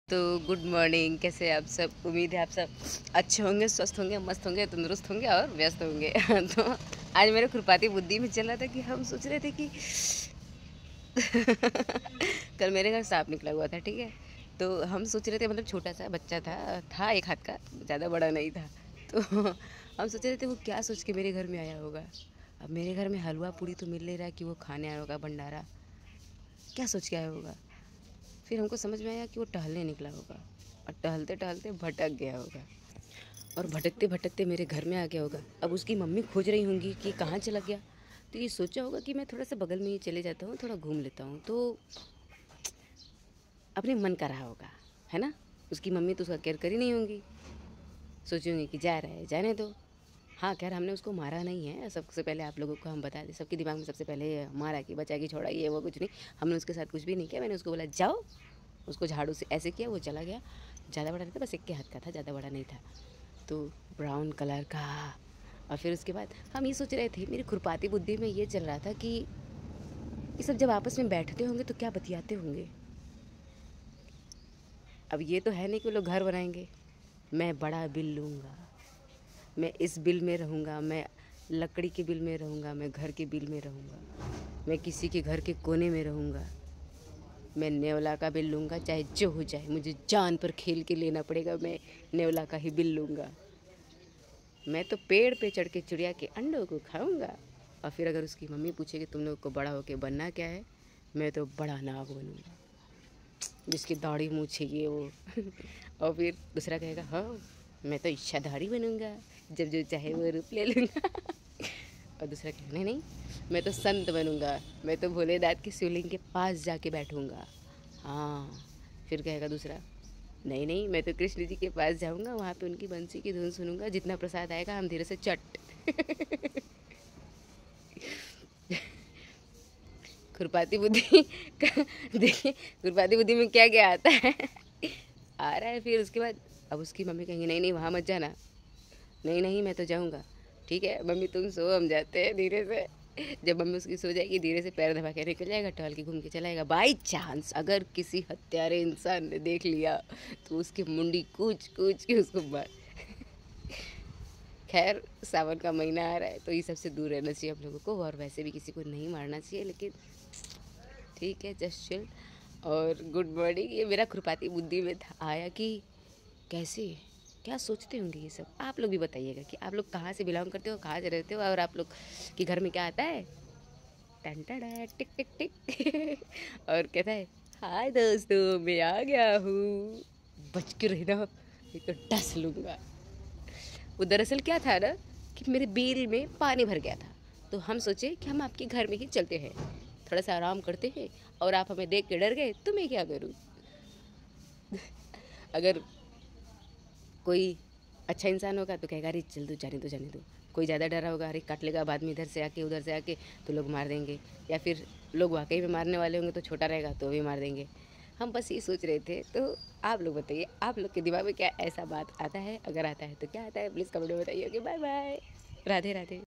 तो good morning, कैसे हैं आप सब। उम्मीद है आप सब अच्छे होंगे, स्वस्थ होंगे, मस्त होंगे, तंदुरुस्त होंगे और व्यस्त होंगे। तो आज मेरे खुरपाती बुद्धि में चल रहा था कि हम सोच रहे थे कि कल मेरे घर सांप निकला हुआ था, ठीक है। तो हम सोच रहे थे, मतलब छोटा सा बच्चा था एक हाथ का, ज़्यादा बड़ा नहीं था। तो हम सोच रहे थे वो क्या सोच के मेरे घर में आया होगा। अब मेरे घर में हलवा पूड़ी तो मिल नहीं रहा कि वो खाने आया होगा, भंडारा क्या सोच के आया होगा। फिर हमको समझ में आया कि वो टहलने निकला होगा और टहलते टहलते भटक गया होगा और भटकते भटकते मेरे घर में आ गया होगा। अब उसकी मम्मी खोज रही होंगी कि कहाँ चला गया। तो ये सोचा होगा कि मैं थोड़ा सा बगल में ही चले जाता हूँ, थोड़ा घूम लेता हूँ, तो अपने मन का रहा होगा, है ना। उसकी मम्मी तो उसका केयर करी नहीं होंगी, सोची होंगी कि जा रहा है जाने दो। हाँ, खैर हमने उसको मारा नहीं है। सबसे पहले आप लोगों को हम बता दें, सबके दिमाग में सबसे पहले ये मारा कि बचा की छोड़ा, ये वो कुछ नहीं। हमने उसके साथ कुछ भी नहीं किया। मैंने उसको बोला जाओ, उसको झाड़ू से ऐसे किया, वो चला गया। ज़्यादा बड़ा नहीं था, बस एक के हाथ का था, ज़्यादा बड़ा नहीं था। तो ब्राउन कलर का। और फिर उसके बाद हम ये सोच रहे थे, मेरी खुरपाती बुद्धि में ये चल रहा था कि ये सब जब आपस में बैठते होंगे तो क्या बतियाते होंगे। अब ये तो है नहीं कि वो लोग घर बनाएंगे, मैं बड़ा बिल लूँगा, मैं इस बिल में रहूँगा, मैं लकड़ी के बिल में रहूँगा, मैं घर के बिल में रहूँगा, मैं किसी के घर के कोने में रहूँगा, मैं नेवला का बिल लूँगा, चाहे जो हो जाए, मुझे जान पर खेल के लेना पड़ेगा, मैं नेवला का ही बिल लूँगा। मैं तो पेड़ पे चढ़ के चिड़िया के अंडों को खाऊंगा। और फिर अगर उसकी मम्मी पूछेगी तुम लोग को बड़ा होके बनना क्या है, मैं तो बड़ा नाग बनूँगा, जिसकी दाढ़ी मूछे ये वो। और फिर दूसरा कहेगा हाँ, मैं तो इच्छाधारी बनूँगा, जब जो चाहे वो रूप ले लूँगा। और दूसरा कहेगा नहीं नहीं, मैं तो संत बनूँगा, मैं तो भोलेनाथ के शिवलिंग के पास जाके बैठूँगा। हाँ, फिर कहेगा दूसरा नहीं नहीं, मैं तो कृष्ण जी के पास जाऊँगा, वहाँ पे उनकी बंसी की धुन सुनूंगा, जितना प्रसाद आएगा हम धीरे से चट। खुरपाती बुद्धि देखिए, खुरपाती बुद्धि में क्या क्या आता है। आ रहा है। फिर उसके बाद अब उसकी मम्मी कहेंगी नहीं नहीं वहाँ मत जाना, नहीं नहीं मैं तो जाऊँगा, ठीक है मम्मी तुम सो, हम जाते हैं धीरे से। जब मम्मी उसकी सो जाएगी, धीरे से पैर दबा के निकल जाएगा, टहल के घूम के चला जाएगा। बाई चांस अगर किसी हत्यारे इंसान ने देख लिया तो उसकी मुंडी कूच कूच के उसको मार। खैर सावन का महीना आ रहा है तो ये सबसे दूर रहना चाहिए हम लोगों को, और वैसे भी किसी को नहीं मारना चाहिए, लेकिन ठीक है, जस्ट चिल। और गुड मॉर्निंग, ये मेरा खुरपाती बुद्धि में था आया कि कैसे क्या सोचते होंगे ये सब। आप लोग भी बताइएगा कि आप लोग कहाँ से बिलोंग करते हो, कहाँ से रहते हो, और आप लोग के घर में क्या आता है। टन टन टिक टिक टिक। और कहता है हाय दोस्तों मैं आ गया हूँ, बच के रहना, नहीं तो डस लूँगा। वो दरअसल क्या था ना कि मेरे बिल में पानी भर गया था, तो हम सोचे कि हम आपके घर में ही चलते हैं, थोड़ा सा आराम करते हैं, और आप हमें देख के डर गए तो मैं क्या करूँ। अगर कोई अच्छा इंसान होगा तो कहेगा अरे चल दो, जाने दो जाने दो। कोई ज़्यादा डरा होगा, अरे काट लेगा बाद में इधर से आके उधर से आके, तो लोग मार देंगे। या फिर लोग वाकई में मारने वाले होंगे तो छोटा रहेगा तो भी मार देंगे। हम बस ये सोच रहे थे। तो आप लोग बताइए, आप लोग के दिमाग में क्या ऐसा बात आता है, अगर आता है तो क्या आता है, प्लीज़ कमेंट में बताइए। Okay bye bye, Radhe Radhe.